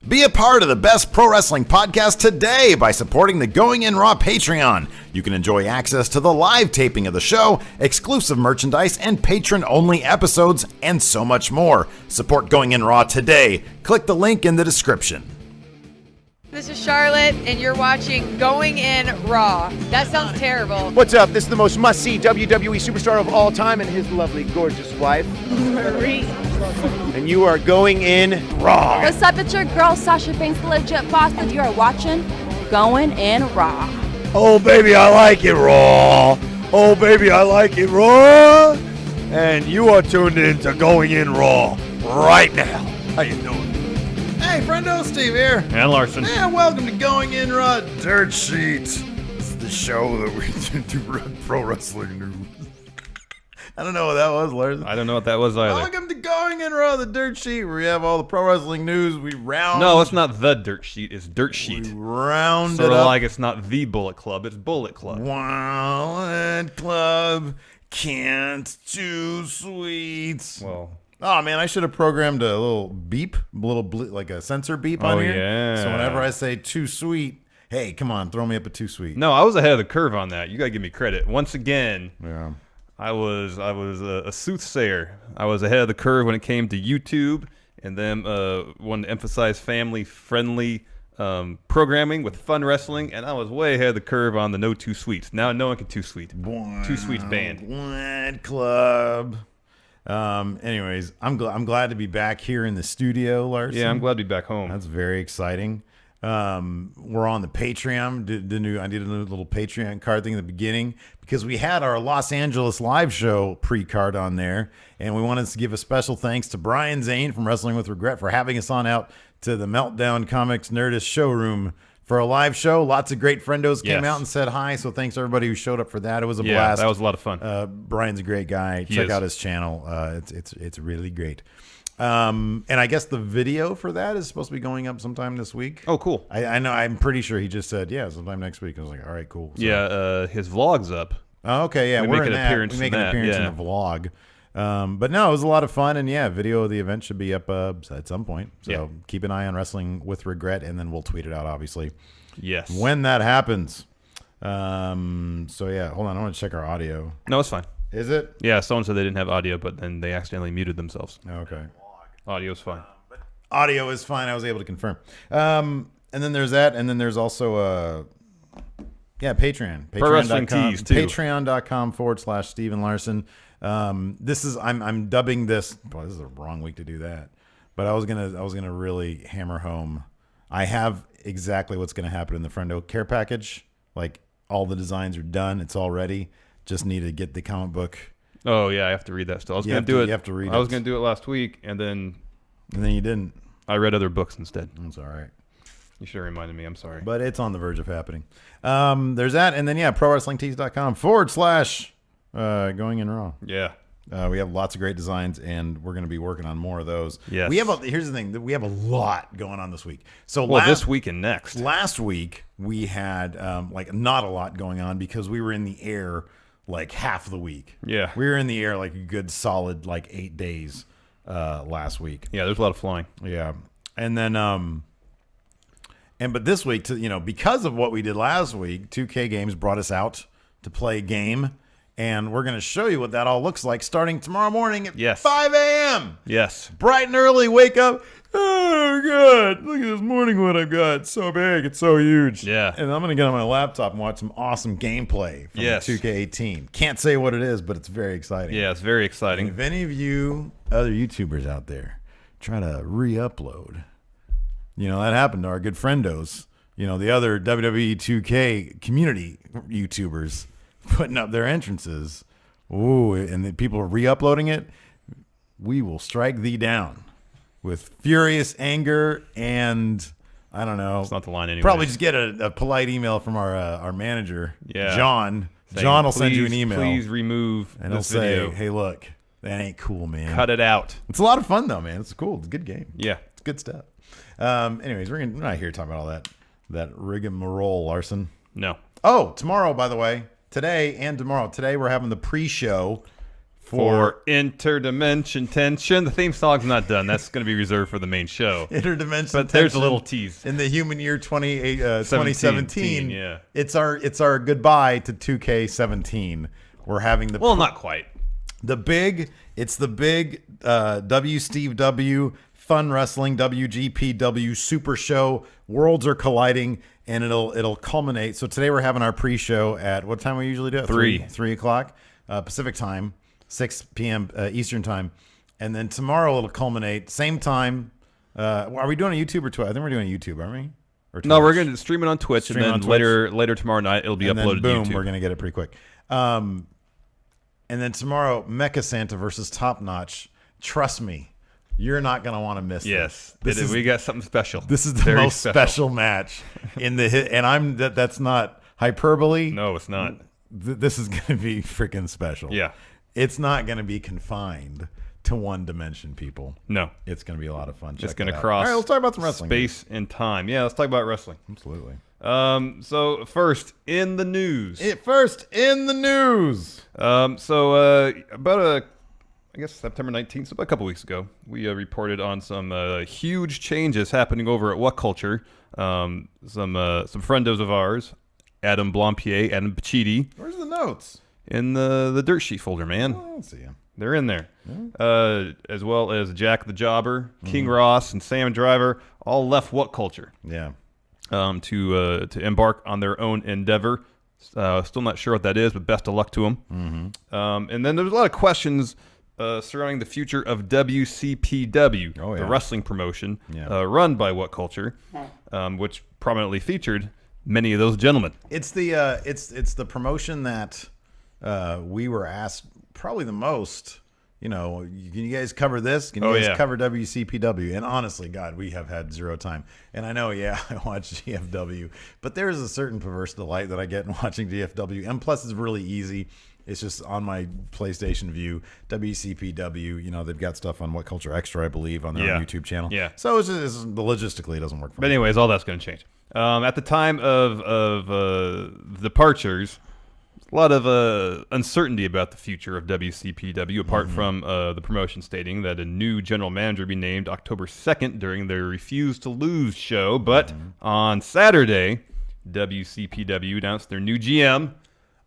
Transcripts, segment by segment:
Be a part of the best pro wrestling podcast today by supporting the Going In Raw Patreon. You can enjoy access to the live taping of the show, exclusive merchandise, and patron-only episodes, and so much more. Support Going In Raw today. Click the link in the description. This is Charlotte, and you're watching Going In Raw. That sounds terrible. What's up? This is the most must-see WWE superstar of all time and his lovely, gorgeous wife, Marie. and you are going in raw. What's up? It's your girl, Sasha Banks, the legit boss, and you are watching Going In Raw. Oh, baby, I like it raw. Oh, baby, I like it raw. And you are tuned in to Going In Raw right now. How you doing? Hey, friendo, Steve here. And Larson. Yeah, welcome to Going In Raw Dirt Sheet. This is the show that we do pro wrestling news. I don't know what that was, Larson. I don't know what that was either. Welcome to Going In Raw, the Dirt Sheet, where we have all the pro wrestling news. We round. No, it's not the Dirt Sheet. It's Dirt Sheet. We round Sort it of up. like it's not the Bullet Club. It's Bullet Club. Wallet Club can't too sweet. Well, Oh man, I should have programmed a little beep, like a sensor beep on here. Yeah. So whenever I say too sweet, hey, come on, throw me up a too sweet. no, I was ahead of the curve on that. You gotta give me credit. Once again, Yeah. I was a soothsayer. I was ahead of the curve when it came to YouTube, and then wanted to emphasize family-friendly programming with fun wrestling, and I was way ahead of the curve on the no too sweets. Now no one can too sweet. Too sweets banned. Wallet Club. Anyways, I'm glad to be back here in the studio, Larson. Yeah, I'm glad to be back home. That's very exciting. We're on the Patreon. I did a little Patreon card thing at the beginning because we had our Los Angeles live show pre-card on there, and we wanted to give a special thanks to Brian Zane from Wrestling with Regret for having us on out to the Meltdown Comics Nerdist showroom for a live show. Lots of great friendos came Yes. out and said hi, so thanks everybody who showed up for that. It was a Yeah, blast. that was a lot of fun. Brian's a great guy. Check is. out his channel. It's really great. And I guess the video for that is supposed to be going up sometime this week. Oh, cool. I know. I'm pretty sure he just said, yeah, sometime next week. I was like, all right, cool. So, Yeah, his vlog's up. Oh, okay, yeah. We We're make in an that. appearance We make in an that, appearance in yeah. the vlog. But no, it was a lot of fun. And yeah, video of the event should be up at some point. So Yeah. keep an eye on Wrestling with Regret, and then we'll tweet it out, obviously, Yes. when that happens. So yeah, hold on. I want to check our audio. No, it's fine. Is it? Yeah, someone said they didn't have audio, but then they accidentally muted themselves. Okay. Audio's fine. Audio is fine. I was able to confirm. And then there's that. And then there's also Patreon. Pro Wrestling Tees, too. Patreon.com/Steven Larson. I'm dubbing this. Boy, this is a wrong week to do that. But I was gonna really hammer home. I have exactly what's gonna happen in the Friendo care package. Like all the designs are done. It's all ready. Just need to get the comic book. Oh yeah, I have to read that still. I was You gonna have do to- it. you have to read I was it. gonna do it last week, and then You didn't. I read other books instead. That's all right. You should have reminded me. I'm sorry. But it's on the verge of happening. There's that. And then, ProWrestlingTees.com/Going In Raw. Yeah. We have lots of great designs, and we're going to be working on more of those. Yes. Here's the thing. We have a lot going on this week. So Well, this week and next. last week, we had not a lot going on because we were in the air like half the week. Yeah. We were in the air like a good solid 8 days last week. Yeah, there's a lot of flying. Yeah. And then but this week, because of what we did last week, 2K Games brought us out to play a game, and we're going to show you what that all looks like starting tomorrow morning at Yes. 5 a.m. Yes. Bright and early, wake up. Oh, God, look at this morning wood I've got. It's so big. It's so huge. Yeah. And I'm going to get on my laptop and watch some awesome gameplay from Yes. 2K18. Can't say what it is, but it's very exciting. Yeah, it's very And exciting. if any of you other YouTubers out there try to re-upload, that happened to our good friendos. The other WWE 2K community YouTubers putting up their entrances. Ooh, and the people are re-uploading it. We will strike thee down with furious anger and I don't know. It's not the line anyway. Probably just get a polite email from our manager, Yeah. John. Saying, John will send you an "Please- email. Please remove And he'll this say, video. hey, look, that ain't cool, man. Cut it out. It's a lot of fun, though, man. It's cool. It's a good game. Yeah. It's good stuff. Anyways, we're not here talking about all that rigmarole, Larson. No. Oh, tomorrow, by the way. Today and tomorrow. Today, we're having the pre-show for Interdimension Tension. The theme song's not done. That's going to be reserved for the main show. Interdimension But there's a little tease. In the human year 2017, yeah. it's our goodbye to 2K17. We're having the Well, not quite. the big WCPW Fun Wrestling WGPW Super Show. Worlds are colliding, and it'll culminate. So today we're having our pre-show at what time we usually do it? 3 o'clock Pacific time, 6 p.m. Eastern time, and then tomorrow it'll culminate same time. Are we doing a YouTube or Twitch? I think we're doing a YouTube, aren't we? Or No, Twitch? we're going to stream it on Twitch, Stream it and on then Twitch. later tomorrow night it'll be And then uploaded boom, to YouTube. we're gonna get it pretty quick. And then tomorrow, Mecha Santa versus Top Notch. Trust me, you're not gonna want to miss Yes, this. we got something special. This is the Very most special match in the hit, and that's not hyperbole. No, it's not. This is gonna be freaking special. Yeah. It's not gonna be confined to one dimension, people. No. It's gonna be a lot of fun. It's Check going it to out. cross All right, let's talk about some wrestling. space and time. Yeah, let's talk about wrestling. Absolutely. So first in the news. First in the news. About I guess September 19th, so about a couple weeks ago, we reported on some huge changes happening over at What Culture. Some friendos of ours, Adam Blampier, Adam Pacitti, Where's the notes? in the dirt sheet folder, man. I don't see him. They're in there. As well as Jack the Jobber, King Ross, and Sam Driver all left What Culture Yeah. to embark on their own endeavor. Still not sure what that is, but best of luck to them. And then there's a lot of questions surrounding the future of WCPW, the wrestling promotion run by What Culture, which prominently featured many of those gentlemen. It's the promotion that we were asked probably the most. You know, can you guys cover this? Can you guys cover WCPW? And honestly, God, we have had zero time. And I know, I watch GFW, but there is a certain perverse delight that I get in watching GFW. And plus, it's really easy. It's just on my PlayStation View. WCPW, you know, they've got stuff on What Culture Extra, I believe, on their own YouTube channel. Yeah. So it's logistically, it doesn't work for me. But anyways, all that's going to change. At the time of departures, a lot of uncertainty about the future of WCPW, apart from the promotion stating that a new general manager be named October 2nd during their Refuse to Lose show. But on Saturday, WCPW announced their new GM.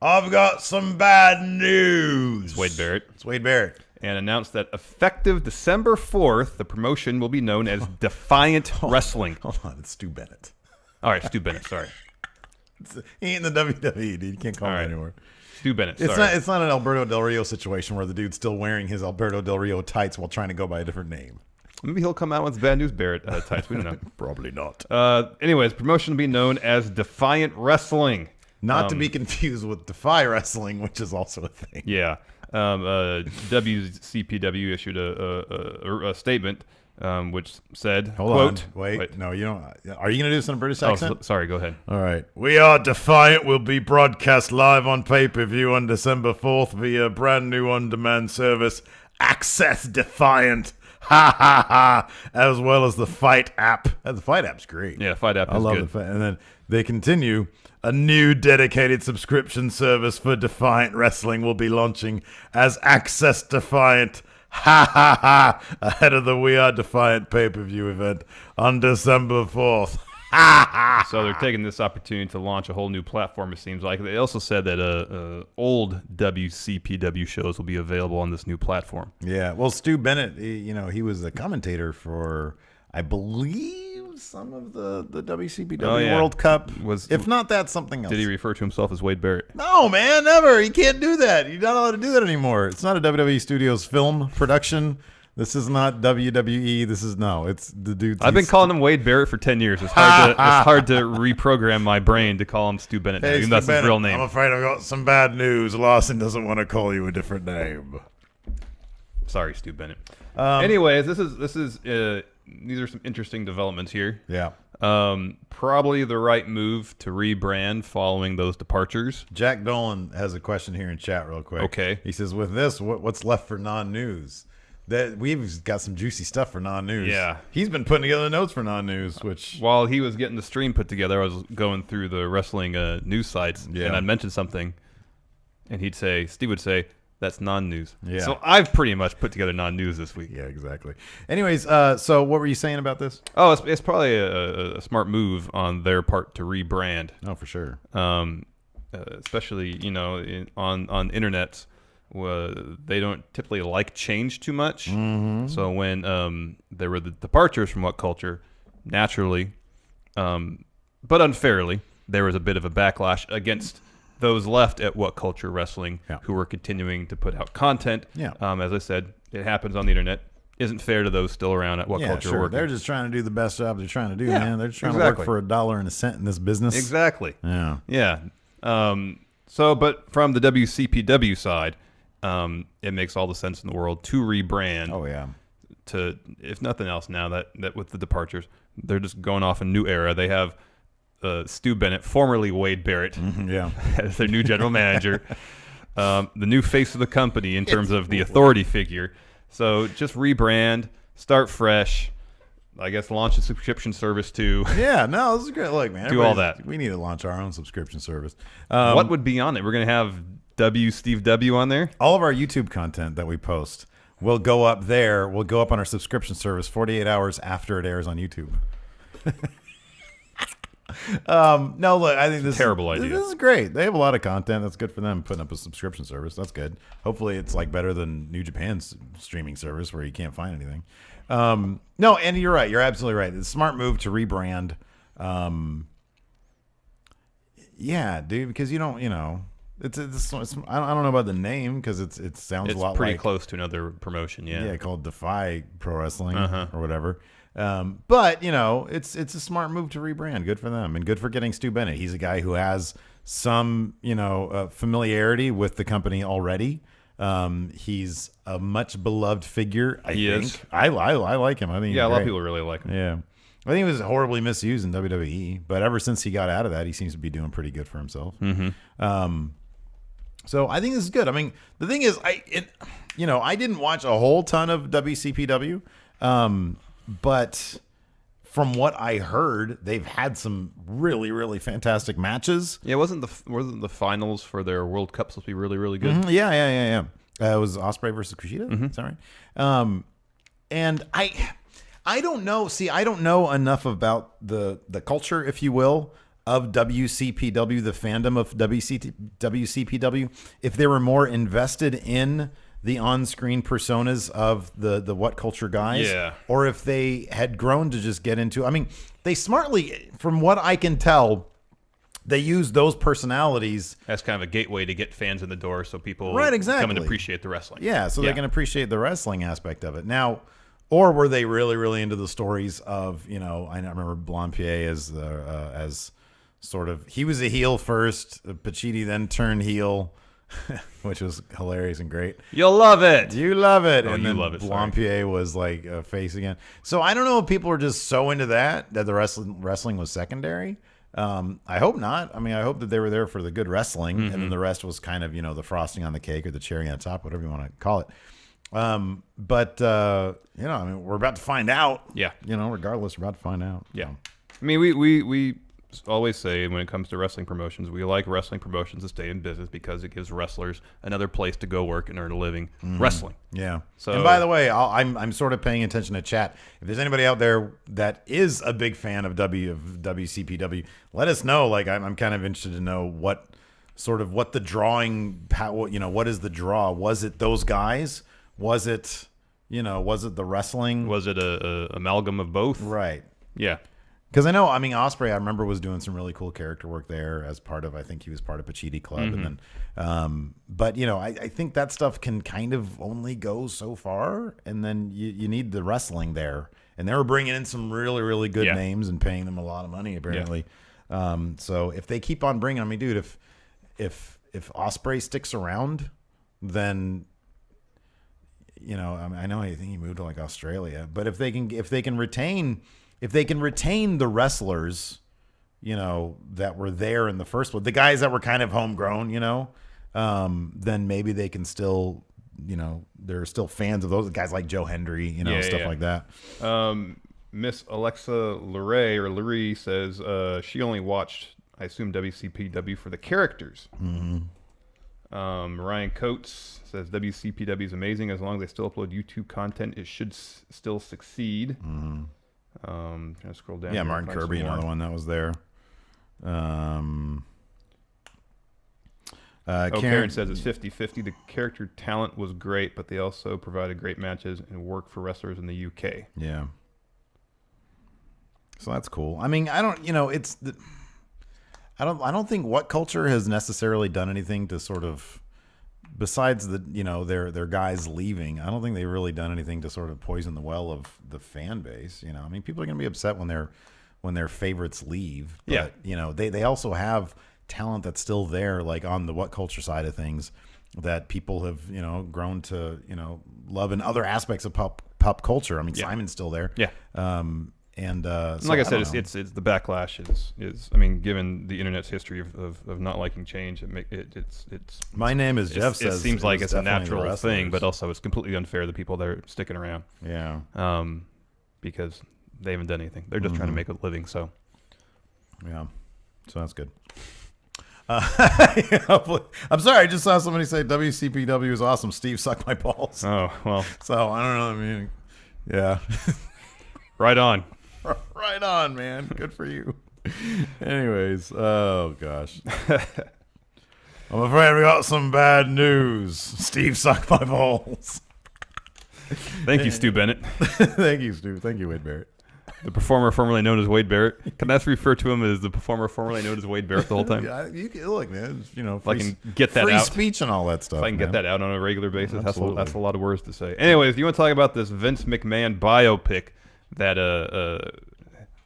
I've got some bad news. It's Wade Barrett. It's Wade Barrett. And announced that effective December 4th, the promotion will be known as Defiant Wrestling. Hold on, it's Stu Bennett. All right, Stu Bennett, sorry. He ain't in the WWE, dude. You can't call him right. anymore. Stu Bennett, sorry. It's not an Alberto Del Rio situation where the dude's still wearing his Alberto Del Rio tights while trying to go by a different name. Maybe he'll come out with Bad News Barrett tights. We don't know. Probably not. Anyways, promotion will be known as Defiant Wrestling. Not to be confused with Defy Wrestling, which is also a thing. Yeah. WCPW issued a statement which said, quote, Wait. No, you don't. Are you going to do some British Oh, accent? sorry, go ahead. All right. We Are Defiant will be broadcast live on pay-per-view on December 4th via brand new on-demand service, Access Defiant. Ha ha ha! As well as the Fight app. The Fight app's great. Yeah, Fight app is I love good. the Fight. And then they continue. A new dedicated subscription service for Defiant Wrestling will be launching as Access Defiant. Ha ha ha! Ahead of the We Are Defiant pay-per-view event on December 4th. Ha ha! So they're taking this opportunity to launch a whole new platform, it seems like. They also said that old WCPW shows will be available on this new platform. Yeah. Well, Stu Bennett, he was a commentator for, I believe, some of the WCPW World Cup. If not that, something else. Did he refer to himself as Wade Barrett? No, man, never. You can't do that. You're not allowed to do that anymore. It's not a WWE Studios film production. This is not WWE. It's the dude. I've been calling him Wade Barrett for 10 years. It's hard to reprogram my brain to call him Stu Bennett now, even though that's his real name. I'm afraid I've got some bad news. Larson doesn't want to call you a different name. Sorry, Stu Bennett. Anyways, these are some interesting developments here. Yeah. Probably the right move to rebrand following those departures. Jack Dolan has a question here in chat real quick. Okay. He says, with this, what's left for non-news? That we've got some juicy stuff for non-news. Yeah. He's been putting together notes for non-news, which... While he was getting the stream put together, I was going through the wrestling news sites, and I'd mention something, and Steve would say, That's non-news. Yeah. So I've pretty much put together non-news this week. Yeah, exactly. Anyways, so what were you saying about this? Oh, it's probably a smart move on their part to rebrand. Oh, for sure. Especially on internet, they don't typically like change too much. Mm-hmm. So when there were the departures from What Culture, naturally, but unfairly, there was a bit of a backlash against those left at What Culture Wrestling who were continuing to put out content. Yeah. As I said, it happens on the internet. Isn't fair to those still around at What Culture sure. working. They're just trying to do the best job they're trying to do, Yeah, man. They're just trying exactly. to work for $1.01 in this business. Exactly. Yeah. Yeah. But from the WCPW side, it makes all the sense in the world to rebrand. Oh, yeah. To, if nothing else, now that with the departures, they're just going off a new era. They have Stu Bennett, formerly Wade Barrett, as their new general manager, the new face of the company in terms of the authority figure. So just rebrand, start fresh. I guess launch a subscription service too. Yeah, no, this is great. Look, man, do all that. We need to launch our own subscription service. What would be on it? We're going to have Steve W on there? All of our YouTube content that we post will go up there. Will go up on our subscription service 48 hours after it airs on YouTube. No, look, I think this terrible idea. This is great. They have a lot of content. That's good for them putting up a subscription service. That's good. Hopefully, it's like better than New Japan's streaming service where you can't find anything. No, and you're right. You're absolutely right. It's a smart move to rebrand. Yeah, dude, because you don't, it's I don't know about the name because it sounds a lot It's pretty like, close to another promotion. Yeah, called Defy Pro Wrestling or whatever. But it's a smart move to rebrand. Good for them, and good for getting Stu Bennett. He's a guy who has some familiarity with the company already. He's a much beloved figure. I think I like him. I think a lot of people really like him. Yeah, I think he was horribly misused in WWE, but ever since he got out of that, he seems to be doing pretty good for himself. So I think this is good. I mean, the thing is, I didn't watch a whole ton of WCPW, but from what I heard, they've had some really, really fantastic matches. Yeah, wasn't the finals for their World Cup supposed to be really, really good? Yeah. It was Ospreay versus Kushida. Is that right? And I don't know. See, I don't know enough about the culture, if you will, of WCPW, the fandom of WCPW. If they were more invested in the on-screen personas of the What Culture guys, or if they had grown to just get into. I mean, they smartly, from what I can tell, they use those personalities as kind of a gateway to get fans in the door, so people come and appreciate the wrestling. Yeah, so they can appreciate the wrestling aspect of it. Now, or were they really, really into the stories of, I remember Blampier as sort of, he was a heel first, Pacitti then turned heel, which was hilarious and great. You'll love it. You love it. Oh, and you then love it. Blampier was like a face again. So I don't know if people were just so into that the wrestling was secondary. I hope not. I mean, I hope that they were there for the good wrestling, and then the rest was kind of, the frosting on the cake or the cherry on top, whatever you want to call it. But I mean, we're about to find out. Yeah. Regardless, we're about to find out. Yeah. I mean, we always say when it comes to wrestling promotions, we like wrestling promotions to stay in business because it gives wrestlers another place to go work and earn a living wrestling. Yeah. So, and by the way, I'm sort of paying attention to chat. If there's anybody out there that is a big fan of WCPW, let us know. Like, I'm kind of interested to know what the drawing, what is the draw? Was it those guys? Was it the wrestling? Was it a amalgam of both? Right. Yeah. Because Ospreay, I remember, was doing some really cool character work there as part of, I think he was part of Pacitti Club. And then, but I think that stuff can kind of only go so far. And then you need the wrestling there. And they were bringing in some really, really good names and paying them a lot of money, apparently. Yeah. So if they keep on bringing, dude, if Ospreay sticks around, then, I think he moved to like Australia, but if they can retain the wrestlers, that were there in the first one, the guys that were kind of homegrown, then maybe they can still, there are still fans of those guys like Joe Hendry, stuff like that. Miss Alexa Lurie says she only watched, I assume, WCPW for the characters. Ryan Coates says WCPW is amazing. As long as they still upload YouTube content, it should still succeed. Trying to scroll down. Yeah, here Martin and find Kirby, some more. another one that was there. Karen says it's 50-50. The character talent was great, but they also provided great matches and work for wrestlers in the UK. Yeah. So that's cool. I mean, I don't, I don't think What Culture has necessarily done anything to sort of, besides their guys leaving. I don't think they've really done anything to sort of poison the well of the fan base. I mean, people are going to be upset when their favorites leave. But, they also have talent that's still there, like on the What Culture side of things, that people have grown to love in other aspects of pop culture. I mean, Simon's still there. Yeah. And so like I said, it's the backlash is I mean, given the internet's history of not liking change, it's my name is Jeff. It says seems like it's a definitely the natural thing, wrestlers. but also it's completely unfair to the people that are sticking around. Yeah. Because they haven't done anything. They're just trying to make a living. So. Yeah. So that's good. I'm sorry. I just saw somebody say WCPW is awesome. Steve, suck my balls. Oh well. So I don't know. I mean, yeah. Right on. Right on, man. Good for you. Anyways, oh gosh. I'm afraid we got some bad news. Steve, suck my balls. Thank you, Stu Bennett. Thank you, Stu. Thank you, Wade Barrett. The performer formerly known as Wade Barrett. Can I refer to him as the performer formerly known as Wade Barrett the whole time? Yeah, you can, look, man. If I can get that free out. speech and all that stuff. If I can man. get that out on a regular basis, that's Absolutely. a lot of words to say. Anyways, you want to talk about this Vince McMahon biopic that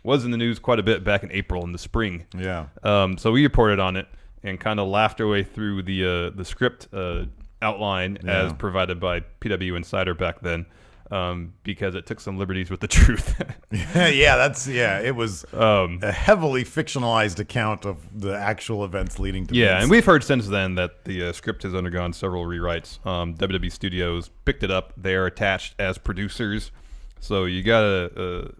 was in the news quite a bit back in April in the spring. Yeah. So we reported on it and kind of laughed our way through the script outline as provided by PW Insider back then. Because it took some liberties with the truth. It was a heavily fictionalized account of the actual events leading to Yeah, Vince. and we've heard since then that the script has undergone several rewrites. WWE Studios picked it up. They are attached as producers. So you got to,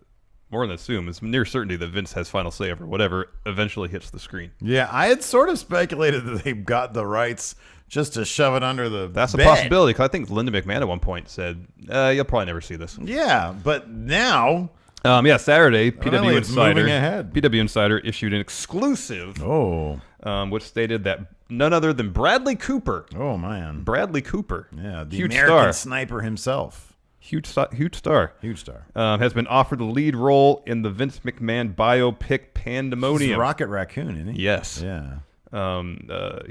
more than assume, it's near certainty that Vince has final say over whatever eventually hits the screen. Yeah, I had sort of speculated that they got the rights just to shove it under the That's bed. a possibility, because I think Linda McMahon at one point said, you'll probably never see this. Yeah, but now... Saturday, Apparently PW it's Insider, moving ahead. PW Insider issued an exclusive, which stated that none other than Bradley Cooper. Oh, man. Bradley Cooper. Yeah, the huge American star. sniper himself. Huge star. Huge star. Has been offered the lead role in the Vince McMahon biopic Pandemonium. He's Rocket Raccoon, isn't he? Yes. Yeah.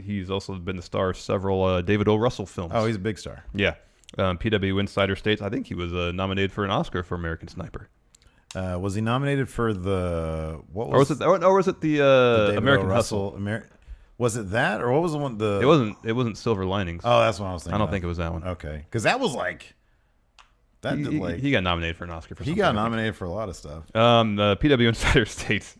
He's also been the star of several David O. Russell films. Oh, he's a big star. Yeah. PW Insider states, I think he was nominated for an Oscar for American Sniper. Was he nominated for the... What Or was it the David American O. Hustle? Was it that, or what was the one? It wasn't Silver Linings. Oh, that's what I was thinking. I don't think it was that one. Okay, because that was like that. He got nominated for an Oscar for something. He got nominated for a lot of stuff. PW Insider states,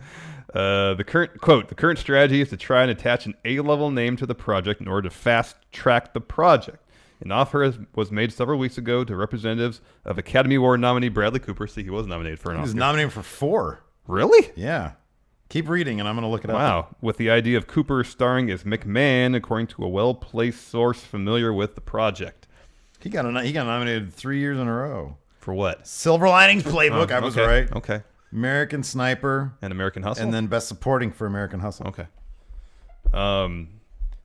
the current strategy is to try and attach an A-level name to the project in order to fast-track the project. An offer was made several weeks ago to representatives of Academy Award nominee Bradley Cooper. See, he was nominated for an Oscar. He was nominated for 4. Really? Yeah. Keep reading, and I'm going to look it up. Wow. With the idea of Cooper starring as McMahon, according to a well-placed source familiar with the project. He got nominated 3 years in a row. For what? Silver Linings Playbook. I was right. Okay. American Sniper. And American Hustle? And then Best Supporting for American Hustle. Okay.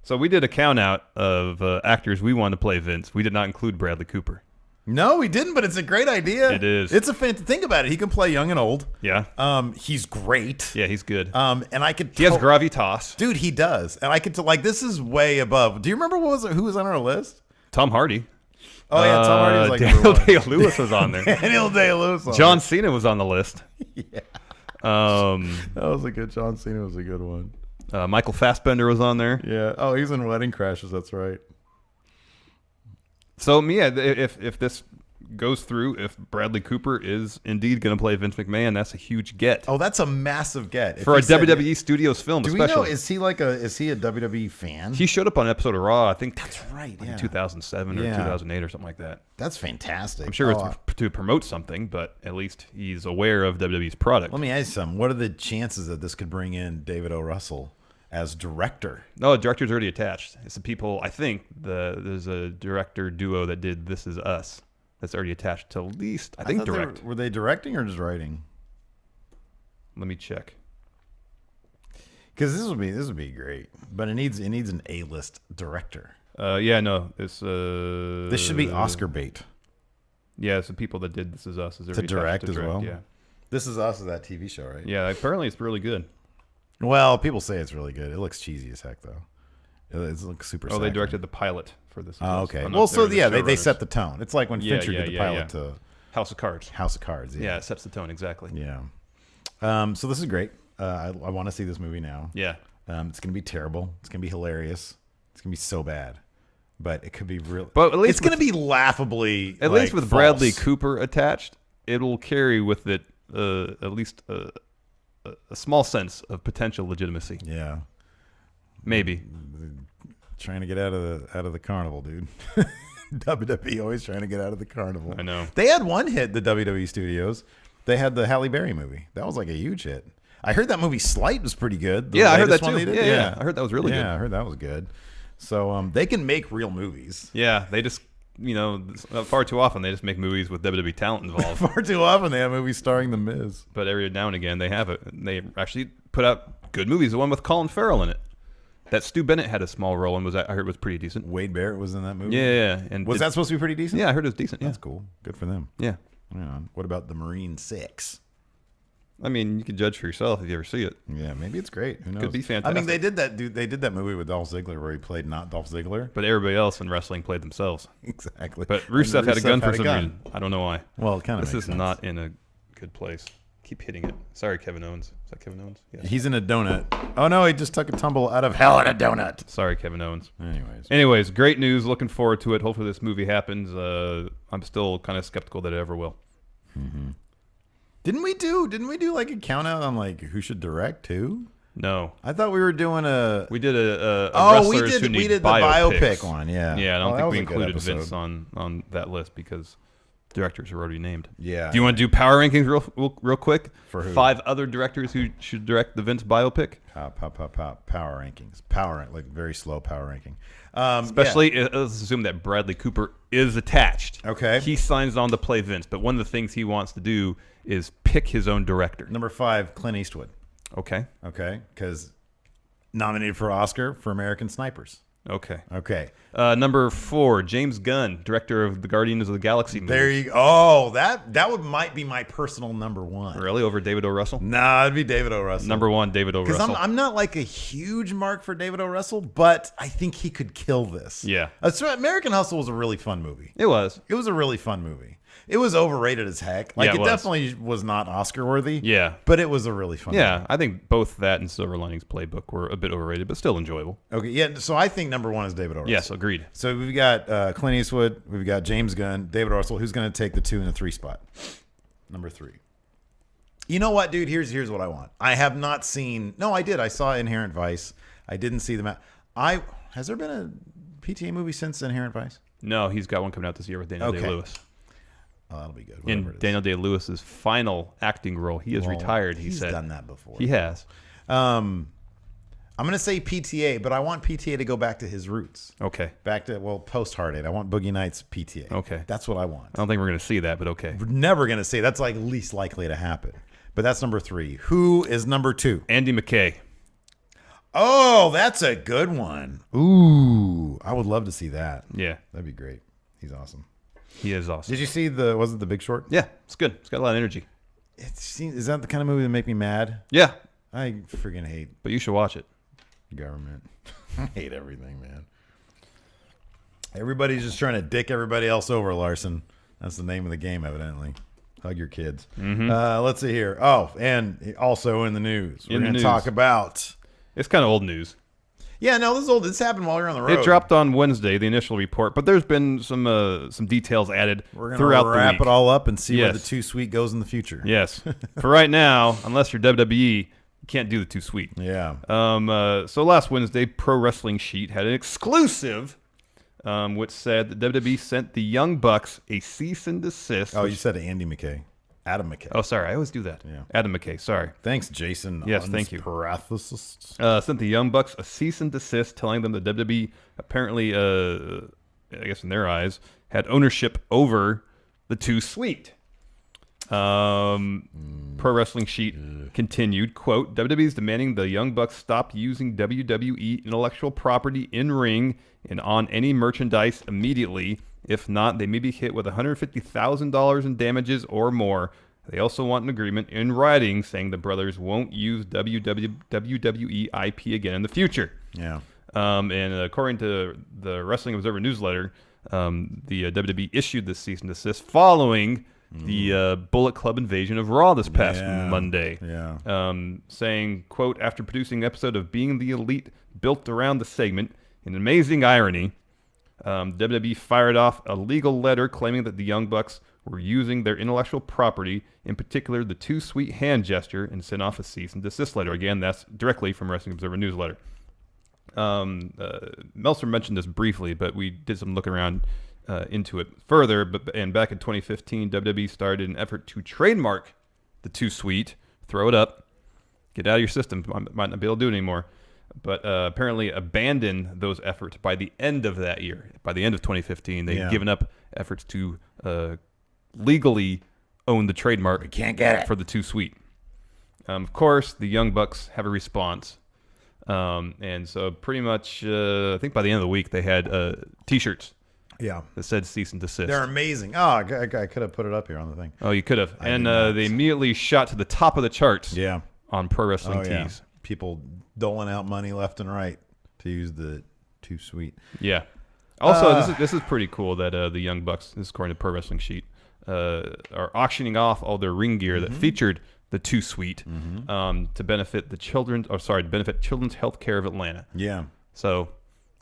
So we did a count out of actors we wanted to play Vince. We did not include Bradley Cooper. No, we didn't, but it's a great idea. It is. It's a think about it. He can play young and old. Yeah. He's great. Yeah, he's good. And I could. He has gravitas. Dude, he does. And I could this is way above. Do you remember who was on our list? Tom Hardy. Oh yeah, Tom Hardy was like Daniel Day-Lewis was on there. Daniel Day-Lewis. John Cena was on the list. Yeah. That was a good. John Cena was a good one. Michael Fassbender was on there. Yeah. Oh, he's in Wedding Crashers. That's right. So, yeah, if this goes through, if Bradley Cooper is indeed going to play Vince McMahon, that's a huge get. Oh, that's a massive get. For a WWE Studios film, especially. Do we know, is he a WWE fan? He showed up on an episode of Raw, I think. That's right, in 2007 or 2008 or something like that. That's fantastic. I'm sure it's to promote something, but at least he's aware of WWE's product. Let me ask you something. What are the chances that this could bring in David O. Russell as director. No, director's already attached. It's the people. I think there's a director duo that did This Is Us. That's already attached to at least I think thought direct. Were they directing or just writing? Let me check. Because this would be great, but it needs an A-list director. Yeah, no, it's This should be Oscar bait. Yeah, it's the people that did This Is Us is already To direct attached as well? Yeah, This Is Us is that TV show, right? yeah. Apparently, it's really good. Well, people say it's really good. It looks cheesy as heck, though. It looks super. Oh, they saccharine. directed the pilot for This. Is Oh, Us. okay. I'm not Well, there so as the yeah, they showrunners. set the tone. It's like when Yeah, Fincher did the pilot to House of Cards. House of Cards. Yeah, it sets the tone exactly. Yeah. So this is great. I want to see this movie now. Yeah. It's gonna be terrible. It's gonna be hilarious. It's gonna be so bad, but it could be real. But at least it's gonna be laughably. At least with Bradley false. Cooper attached, it'll carry with it at least a small sense of potential legitimacy. Yeah. Maybe. Trying to get out of the carnival, dude. WWE always trying to get out of the carnival. I know. They had one hit, the WWE studios. They had the Halle Berry movie. That was like a huge hit. I heard that movie Slight was pretty good. The Yeah, I heard that latest one too. they did. Yeah, I heard that was really good. Yeah, I heard that was good. So they can make real movies. Yeah, they just, far too often they just make movies with WWE talent involved. Far too often they have movies starring The Miz. But every now and again they have it. They actually put out good movies. The one with Colin Farrell in it. That Stu Bennett had a small role and I heard was pretty decent. Wade Barrett was in that movie. Yeah. And Was that supposed to be pretty decent? Yeah, I heard it was decent. Yeah. That's cool. Good for them. Yeah. Yeah. What about the Marine 6? I mean, you can judge for yourself if you ever see it. Yeah, maybe it's great. Who knows? Could be fantastic. I mean, they did that. They did that movie with Dolph Ziggler where he played not Dolph Ziggler. But everybody else in wrestling played themselves. Exactly. But And Rusev had a gun had for some reason. I don't know why. Well, it kind of This makes is sense. not in a good place. Keep hitting it. Sorry, Kevin Owens. Is that Kevin Owens? Yeah. He's in a donut. Oh no, he just took a tumble out of hell in a donut. Sorry, Kevin Owens. Anyways, great news. Looking forward to it. Hopefully this movie happens. I'm still kind of skeptical that it ever will. Mm-hmm. Didn't we do like a count out on like who should direct too? No. I thought we were doing a. We did a we wrestlers did. who need We did the biopics. biopic one. Yeah. Yeah. I don't that think was we a good included episode. Vince on that list because directors are already named. Yeah. Do you want to do power rankings real quick? For who? 5 other directors who should direct the Vince biopic. Power rankings. Like very slow power ranking. Especially, let's assume that Bradley Cooper is attached. Okay. He signs on to play Vince, but one of the things he wants to do is pick his own director. Number 5, Clint Eastwood. Okay. Okay, because nominated for Oscar for American Snipers. Okay. Okay. Number 4, James Gunn, director of the Guardians of the Galaxy movies. There you go. Oh, that might be my personal number 1. Really? Over David O. Russell? Nah, it'd be David O. Russell. Number 1, David O. Russell. Because I'm not like a huge mark for David O. Russell, but I think he could kill this. Yeah. So American Hustle was a really fun movie. It was. It was a really fun movie. It was overrated as heck. Like Yeah, it was. definitely was not Oscar worthy. Yeah. But it was a really fun movie. Yeah, I think both that and Silver Linings Playbook were a bit overrated, but still enjoyable. Okay, yeah. So I think number 1 is David O. Russell. Yes, agreed. So we've got Clint Eastwood, we've got James Gunn, David O. Russell. Who's going to take the 2 and the 3 spot? Number 3. You know what, dude? Here's what I want. I have not seen. No, I did. I saw Inherent Vice. I didn't see the. Has there been a PTA movie since Inherent Vice? No, he's got one coming out this year with Daniel Day-Lewis. Oh, that'll be good. Whatever In it is. Daniel Day-Lewis's final acting role, he is retired. He He's said done that before. he has. I'm going to say PTA, but I want PTA to go back to his roots. Okay. Back to post Hard Eight. I want Boogie Nights PTA. Okay. That's what I want. I don't think we're going to see that, but okay. We're never going to say that's like least likely to happen. But that's number 3. Who is number 2? Andy McKay. Oh, that's a good one. Ooh, I would love to see that. Yeah, That'd be great. He's awesome. he is awesome. Did you see was it The Big Short? Yeah, it's good. It's got a lot of energy. Is that the kind of movie that make me mad? Yeah, I freaking hate but you should watch it. government. I hate everything, man. Everybody's just trying to dick everybody else over, Larson. That's the name of the game, evidently. Hug your kids. Let's see here. Oh, and also in the news, we're going to talk about. It's kind of old news. Yeah, no, this is old. This happened while we were on the road. It dropped on Wednesday, the initial report, but there's been some details added We're throughout going the to wrap week. it all up and see where Yes. the Too Sweet goes in the future. Yes. For right now, unless you're WWE, you can't do the too sweet. Yeah. So last Wednesday, Pro Wrestling Sheet had an exclusive, which said that WWE sent the Young Bucks a cease and desist. Oh, you said Andy McKay. Adam McKay. Oh, sorry. I always do that. Yeah. Adam McKay. Sorry. Thanks, Jason. Yes, thank you. Parathecist. Sent the Young Bucks a cease and desist, telling them that WWE apparently, I guess in their eyes, had ownership over the Too Sweet. Pro Wrestling Sheet continued, quote, WWE is demanding the Young Bucks stop using WWE intellectual property in ring and on any merchandise immediately. If not, they may be hit with $150,000 in damages or more. They also want an agreement in writing saying the brothers won't use WWE IP again in the future. Yeah. And according to the Wrestling Observer newsletter, the WWE issued this cease and desist following the Bullet Club invasion of Raw this past Monday. Yeah. Saying, quote, after producing an episode of Being the Elite built around the segment, in amazing irony, WWE fired off a legal letter claiming that the Young Bucks were using their intellectual property, in particular the Too Sweet hand gesture, and sent off a cease and desist letter. Again, that's directly from Wrestling Observer newsletter. Meltzer mentioned this briefly, but we did some looking around into it further. And back in 2015, WWE started an effort to trademark the Too Sweet, throw it up, get out of your system. Might not be able to do it anymore. But apparently abandoned those efforts by the end of that year. By the end of 2015, they'd given up efforts to legally own the trademark. We can't get it for the Too Sweet. Of course, the Young Bucks have a response. And so pretty much, I think by the end of the week, they had T-shirts. Yeah. That said cease and desist. They're amazing. Oh, I could have put it up here on the thing. Oh, you could have. And they immediately shot to the top of the charts. Yeah. On Pro Wrestling Tees. Yeah. People doling out money left and right to use the Too Sweet. Yeah. Also, this is pretty cool that the Young Bucks, this is according to Pro Wrestling Sheet, are auctioning off all their ring gear that featured the Too Sweet to benefit Children's Health Care of Atlanta. Yeah. So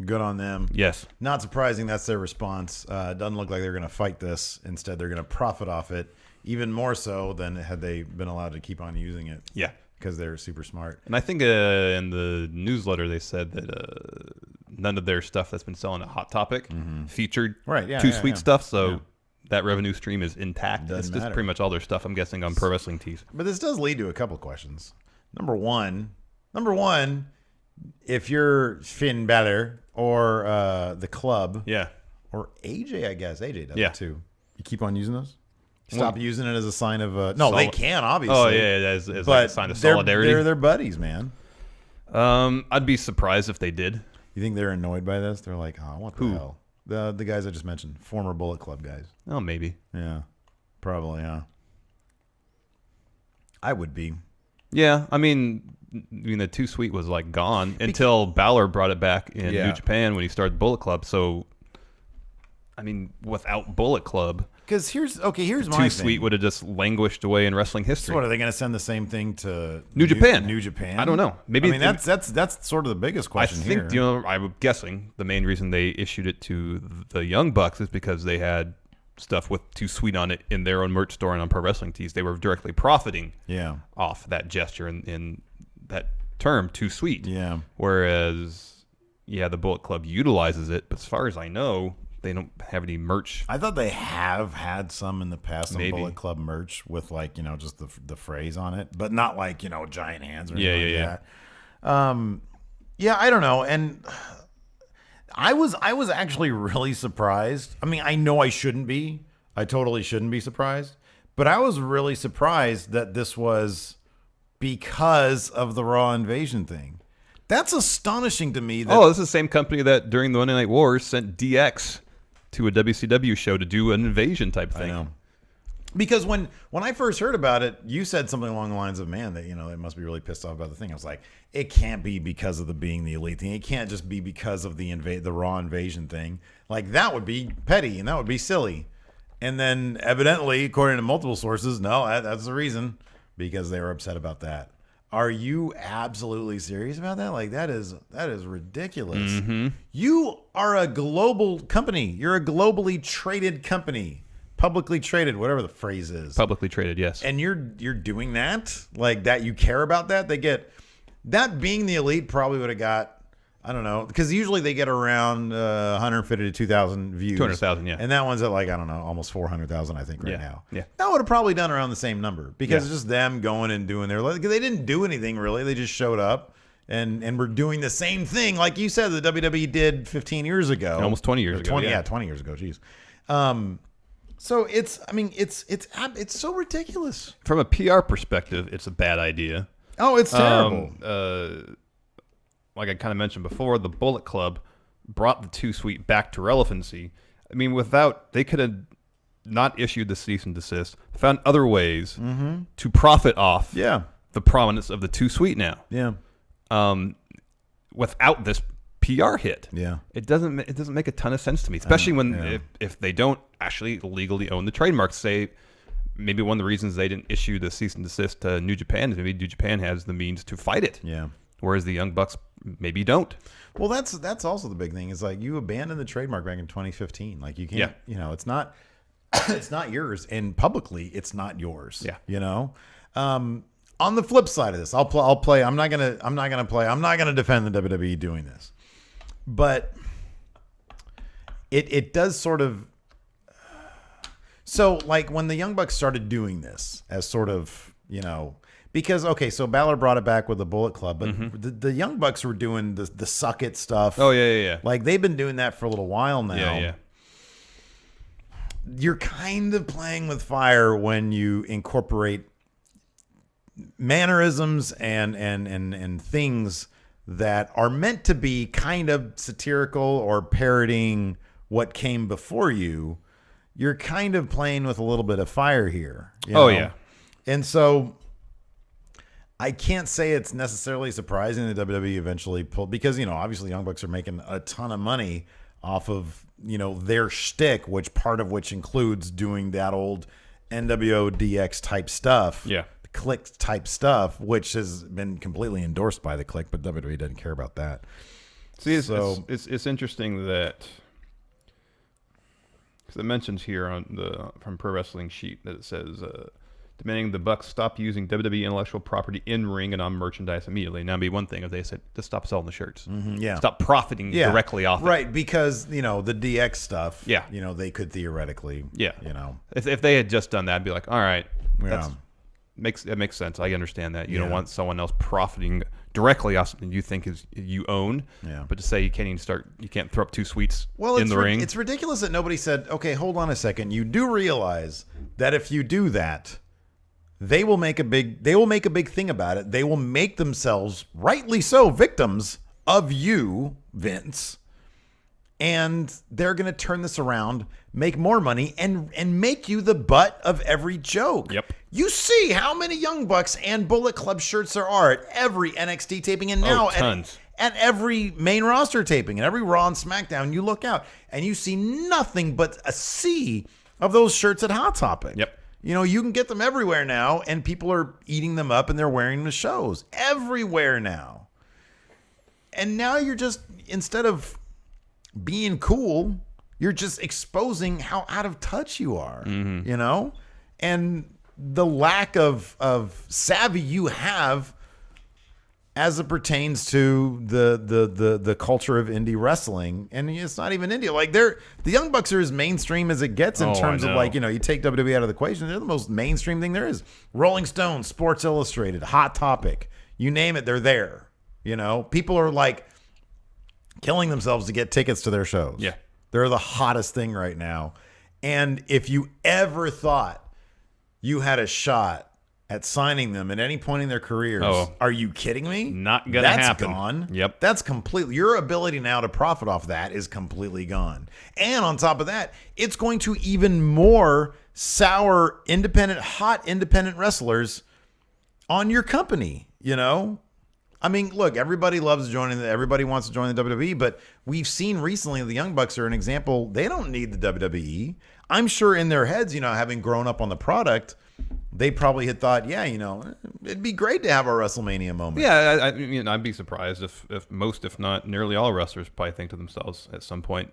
good on them. Yes. Not surprising that's their response. It doesn't look like they're going to fight this. Instead, they're going to profit off it even more so than had they been allowed to keep on using it. Yeah. Because they're super smart. And I think in the newsletter they said that none of their stuff that's been selling at Hot Topic featured Too Sweet stuff. So that revenue stream is intact. It's just pretty much all their stuff, I'm guessing, on Pro Wrestling Tees. But this does lead to a couple of questions. Number one, if you're Finn Balor or the club, or AJ, I guess AJ does it too. You keep on using those. Stop using it as a sign of they can obviously. Oh yeah, as like a sign of solidarity. They're buddies, man. I'd be surprised if they did. You think they're annoyed by this? They're like, oh, what the hell? The guys I just mentioned, former Bullet Club guys. Oh, maybe. Yeah, probably. Yeah, I would be. Yeah, I mean, the Too Sweet was like gone until Balor brought it back in New Japan when he started Bullet Club. So, I mean, without Bullet Club. Because here's my thing. Too Sweet would have just languished away in wrestling history. So what, are they going to send the same thing to New Japan? New Japan? I don't know. Maybe. I mean, that's sort of the biggest question here. I think I'm guessing the main reason they issued it to the Young Bucks is because they had stuff with Too Sweet on it in their own merch store and on Pro Wrestling Tees. They were directly profiting off that gesture in that term, Too Sweet. Yeah. Whereas, the Bullet Club utilizes it, but as far as I know, they don't have any merch. I thought they have had some in the past, some Maybe. Bullet Club merch with just the phrase on it, but not like giant hands or anything like that. I don't know. And I was actually really surprised. I mean, I know I shouldn't be. I totally shouldn't be surprised. But I was really surprised that this was because of the Raw Invasion thing. That's astonishing to me. This is the same company that during the Monday Night Wars sent DX to a WCW show to do an invasion type thing. I know. Because when I first heard about it, you said something along the lines of, man, that they must be really pissed off about the thing. I was like, it can't be because of the Being the Elite thing. It can't just be because of the Raw Invasion thing. Like, that would be petty and that would be silly. And then evidently, according to multiple sources, no, that's the reason, because they were upset about that. Are you absolutely serious about that? Like, that is ridiculous. Mm-hmm. You are a global company. You're a globally traded company. Publicly traded, whatever the phrase is. Publicly traded, yes. And you're doing that? Like, that you care about that? They get that Being the Elite probably would have got I don't know, because usually they get around 150 to 2,000 views. 200,000, yeah. And that one's at like, I don't know, almost 400,000, I think, right Yeah, now. yeah. That would have probably done around the same number because Yeah. it's just them going and doing their, because they didn't do anything really. They just showed up and were doing the same thing, like you said, the WWE did 15 years ago. Almost 20 years Or ago. 20, yeah. 20 years ago, geez. So it's so ridiculous. From a PR perspective, it's a bad idea. Oh, it's terrible. Like I kind of mentioned before, the Bullet Club brought the Too Sweet back to relevancy. I mean, they could have not issued the cease and desist, found other ways to profit off the prominence of the Too Sweet now. Yeah. Without this PR hit. Yeah. It doesn't make a ton of sense to me, especially when if they don't actually legally own the trademark. Say maybe one of the reasons they didn't issue the cease and desist to New Japan is maybe New Japan has the means to fight it. Yeah. Whereas the Young Bucks maybe don't. Well, that's also the big thing is like you abandoned the trademark back in 2015. Like you can't, it's not it's not yours, and publicly it's not yours. Yeah. You know. On the flip side of this, I'll play. I'm not gonna defend the WWE doing this, but it does sort of. So like when the Young Bucks started doing this as sort of, because so Balor brought it back with the Bullet Club, but the Young Bucks were doing the suck it stuff. Oh yeah. Like they've been doing that for a little while now. Yeah. You're kind of playing with fire when you incorporate mannerisms and things that are meant to be kind of satirical or parodying what came before you. You're kind of playing with a little bit of fire here. Yeah. And so I can't say it's necessarily surprising that WWE eventually pulled, because, obviously Young Bucks are making a ton of money off of, their shtick, part of which includes doing that old NWO DX type stuff. Yeah. Click type stuff, which has been completely endorsed by the Click, but WWE doesn't care about that. See, it's interesting that, because it mentions here from Pro Wrestling Sheet that it says demanding the Bucks stop using WWE intellectual property in ring and on merchandise immediately. Now, it'd be one thing if they said to stop selling the shirts, stop profiting directly off right? it. Because the DX stuff, Yeah. They could theoretically, if they had just done that, I'd be like, all right, yeah. That makes sense. I understand that. You don't want someone else profiting directly off something you think you own. Yeah. But to say you can't throw up two sweets in the ring. It's ridiculous that nobody said, okay, hold on a second. You do realize that if you do that, they will make a big thing about it. They will make themselves, rightly so, victims of you, Vince. And they're going to turn this around, make more money, and make you the butt of every joke. Yep. You see how many Young Bucks and Bullet Club shirts there are at every NXT taping, and now tons. At every main roster taping, and every Raw and SmackDown. You look out, and you see nothing but a sea of those shirts at Hot Topic. Yep. You can get them everywhere now, and people are eating them up, and they're wearing them to shows everywhere now. And now you're just, instead of being cool, you're just exposing how out of touch you are, and the lack of savvy you have as it pertains to the culture of indie wrestling. And it's not even indie. Like the Young Bucks are as mainstream as it gets in terms of you take WWE out of the equation. They're the most mainstream thing there is. Rolling Stone, Sports Illustrated, Hot Topic, you name it, they're there. People are like killing themselves to get tickets to their shows. Yeah. They're the hottest thing right now. And if you ever thought you had a shot at signing them at any point in their careers, are you kidding me? Not going to happen. That's gone. Yep. That's completely, your ability now to profit off that is completely gone. And on top of that, it's going to even more sour hot independent wrestlers on your company, I mean, look, everybody wants to join the WWE, but we've seen recently the Young Bucks are an example. They don't need the WWE. I'm sure in their heads, having grown up on the product, they probably had thought, it'd be great to have a WrestleMania moment. Yeah, I'd be surprised if most, if not nearly all wrestlers probably think to themselves at some point,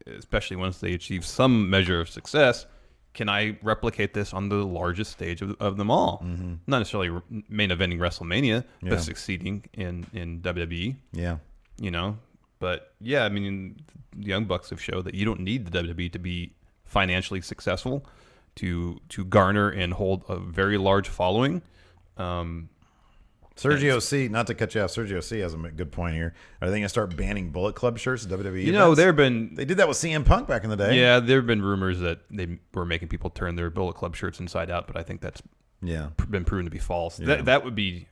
especially once they achieve some measure of success, can I replicate this on the largest stage of them all? Mm-hmm. Not necessarily main eventing WrestleMania, but succeeding in WWE. Yeah. you know. But yeah, I mean, the Young Bucks have showed that you don't need the WWE to be financially successful to garner and hold a very large following. Sergio C, not to cut you off, Sergio C has a good point here. Are they going to start banning Bullet Club shirts at WWE? You know, events? They did that with CM Punk back in the day. Yeah, there have been rumors that they were making people turn their Bullet Club shirts inside out, but I think that's been proven to be false. Yeah. That would be...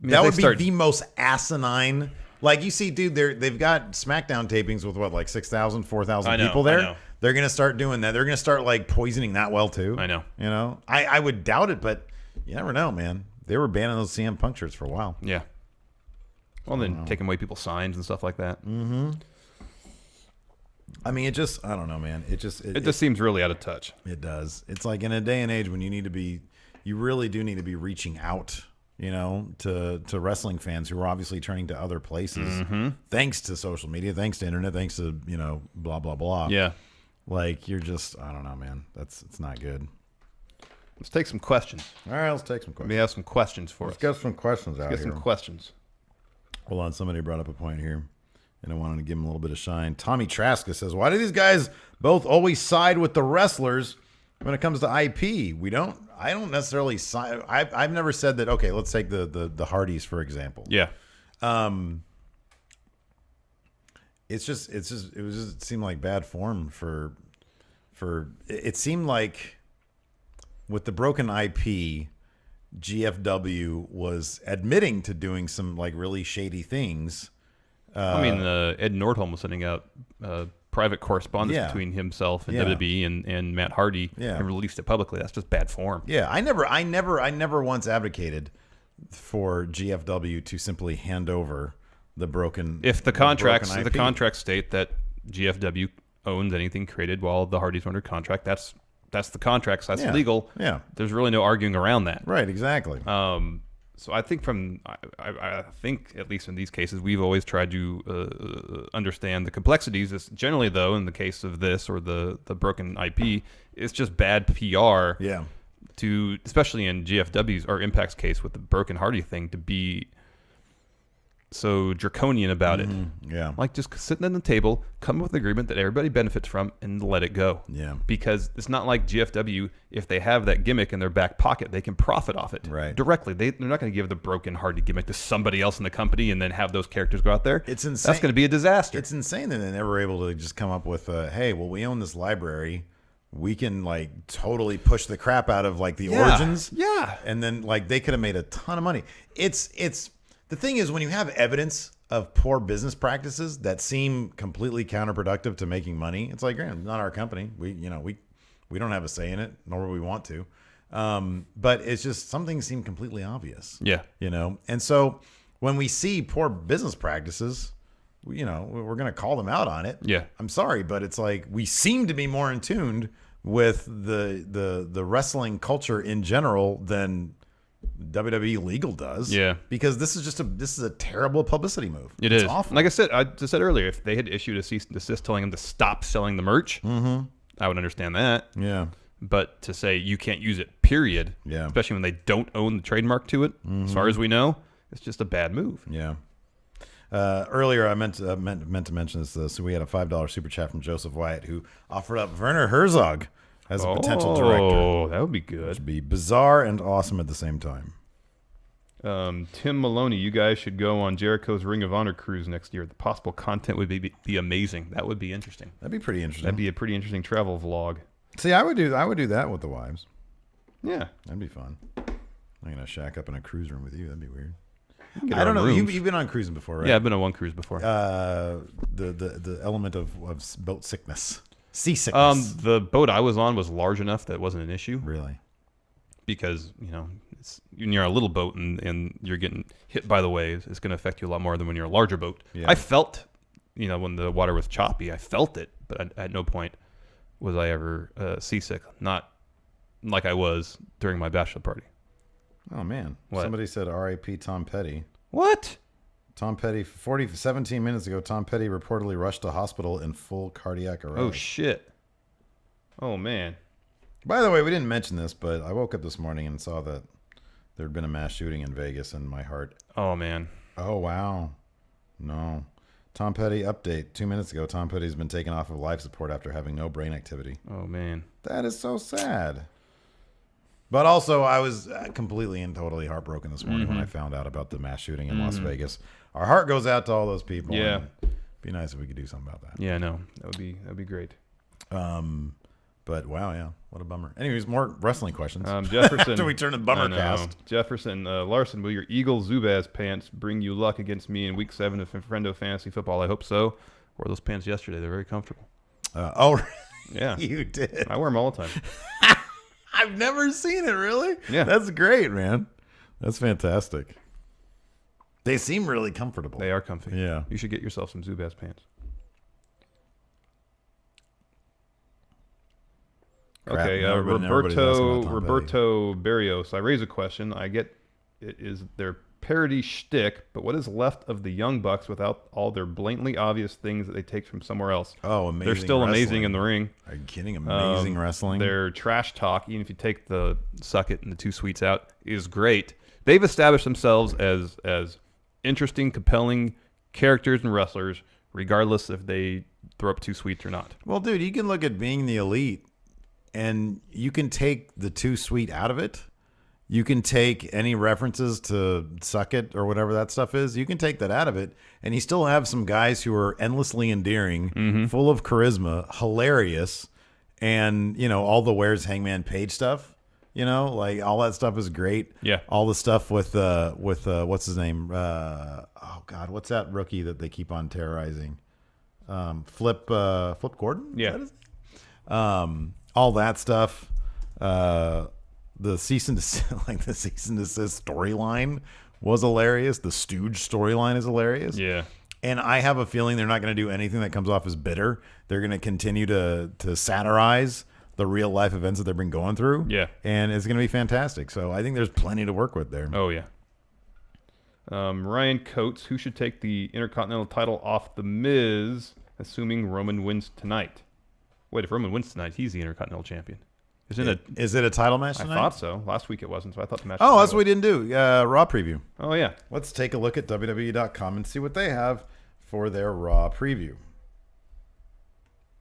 I mean, that would be the most asinine. Like, you see, dude, they've got SmackDown tapings with what, like 6,000, 4,000 people there? I know. They're going to start doing that. They're going to start, like, poisoning that well, too. I know. You know? I would doubt it, but you never know, man. They were banning those CM Punk shirts for a while. Yeah. Well, then taking away people's signs and stuff like that. Mm-hmm. I mean, I don't know, man. It just seems really out of touch. It does. It's like in a day and age when you really do need to be reaching out, you know, to wrestling fans who are obviously turning to other places, thanks to social media, thanks to internet, thanks to, you know, blah, blah, blah. Yeah. Like, you're just, I don't know, man. It's not good. Let's take some questions. All right, let's take some questions. We have some questions for us. Let's get some questions out here. Let's get some questions. Hold on, somebody brought up a point here, and I wanted to give him a little bit of shine. Tommy Traska says, why do these guys both always side with the wrestlers when it comes to IP? I don't necessarily side. I've never said that, okay, let's take the Hardys, for example. Yeah. It seemed like bad form for it seemed like with the broken IP, GFW was admitting to doing some like really shady things. I mean, Ed Nordholm was sending out private correspondence between himself and WWE and Matt Hardy and released it publicly. That's just bad form. Yeah, I never once advocated for GFW to simply hand over the broken. If the contracts state that GFW owns anything created while the Hardys were under contract, that's the contract, so that's legal. Yeah. There's really no arguing around that. Right, exactly. So I think I think at least in these cases, we've always tried to understand the complexities. It's generally, though, in the case of this or the broken IP, it's just bad PR. Yeah. To, especially in GFW's or Impact's case with the broken Hardy thing, to be so draconian about it. Yeah. Like, just sitting at the table, come up with an agreement that everybody benefits from and let it go. Yeah. Because it's not like GFW, if they have that gimmick in their back pocket, they can profit off it directly. They're not going to give the broken Hardy gimmick to somebody else in the company and then have those characters go out there. It's insane. That's going to be a disaster. It's insane that they never were able to just come up with, hey, well, we own this library. We can like totally push the crap out of like the origins. Yeah. And then like they could have made a ton of money. It's the thing is, when you have evidence of poor business practices that seem completely counterproductive to making money, it's like, not our company. We don't have a say in it, nor would we want to. But it's just something seemed completely obvious. Yeah. You know, and so when we see poor business practices, we're going to call them out on it. Yeah. I'm sorry, but it's like we seem to be more in tune with the wrestling culture in general than WWE legal does. Yeah. Because this is a terrible publicity move. It's awful. Like I just said earlier, if they had issued a cease and desist telling them to stop selling the merch, I would understand that. Yeah. But to say you can't use it, period, especially when they don't own the trademark to it, as far as we know, it's just a bad move. Yeah. Earlier, I meant to mention this. So we had a $5 super chat from Joseph Wyatt, who offered up Werner Herzog as a potential director. Oh, that would be good. Which would be bizarre and awesome at the same time. Tim Maloney, you guys should go on Jericho's Ring of Honor cruise next year. The possible content would be amazing. That would be interesting. That'd be pretty interesting. That'd be a pretty interesting travel vlog. See, I would do that with the wives. Yeah, that'd be fun. I'm gonna shack up in a cruise room with you. That'd be weird. I don't know. You've been on cruising before, right? Yeah, I've been on one cruise before. The element of boat sickness, seasickness. The boat I was on was large enough that it wasn't an issue. Really? Because when you're on a little boat and you're getting hit by the waves, it's going to affect you a lot more than when you're a larger boat. Yeah. I felt, when the water was choppy, I felt it, but at no point was I ever seasick. Not like I was during my bachelor party. Oh, man. What? Somebody said R.I.P. Tom Petty. What? Tom Petty, 17 minutes ago, Tom Petty reportedly rushed to hospital in full cardiac arrest. Oh, shit. Oh, man. By the way, we didn't mention this, but I woke up this morning and saw that there had been a mass shooting in Vegas, and my heart... Oh, man. Oh, wow. No. Tom Petty update. 2 minutes ago, Tom Petty's been taken off of life support after having no brain activity. Oh, man. That is so sad. But also, I was completely and totally heartbroken this morning when I found out about the mass shooting in Las Vegas. Our heart goes out to all those people. Yeah. And it'd be nice if we could do something about that. Yeah, no. That'd be great. But wow, yeah, what a bummer. Anyways, more wrestling questions. Jefferson. After we turn to bummer cast. Jefferson, Larson, will your Eagle Zubaz pants bring you luck against me in Week 7 of Friendo Fantasy Football? I hope so. Wore those pants yesterday. They're very comfortable. Yeah, you did. I wear them all the time. I've never seen it, really. Yeah. That's great, man. That's fantastic. They seem really comfortable. They are comfy. Yeah. You should get yourself some Zubaz pants. Crap, Okay, nobody's asking about Tom Roberto Barrios. I raise a question. I get it is their parody shtick, but what is left of the Young Bucks without all their blatantly obvious things that they take from somewhere else? Oh, amazing. They're still wrestling. amazing in the ring. Are you kidding? Amazing wrestling. Their trash talk, even if you take the suck it and the two sweets out, is great. They've established themselves as interesting, compelling characters and wrestlers, regardless if they throw up two sweets or not. Well, dude, you can look at Being the Elite, and you can take the too sweet out of it. You can take any references to suck it or whatever that stuff is. You can take that out of it, and you still have some guys who are endlessly endearing, full of charisma, hilarious, and, you know, all the Where's Hangman Page stuff. You know, like all that stuff is great. Yeah. All the stuff with what's his name? Oh God, what's that rookie that they keep on terrorizing? Flip Gordon. Yeah. Is that his name? All that stuff. The cease and desist storyline was hilarious. The Stooge storyline is hilarious. Yeah. And I have a feeling they're not going to do anything that comes off as bitter. They're going to continue to satirize the real life events that they've been going through. Yeah. And it's going to be fantastic. So I think there's plenty to work with there. Oh, yeah. Ryan Coates, who should take the Intercontinental title off The Miz, assuming Roman wins tonight? Wait, if Roman wins tonight, he's the Intercontinental champion. Is it a title match tonight? I thought so. Last week it wasn't, so I thought the match. Oh, that's what we didn't do. Raw preview. Oh, yeah. Let's take a look at WWE.com and see what they have for their Raw preview.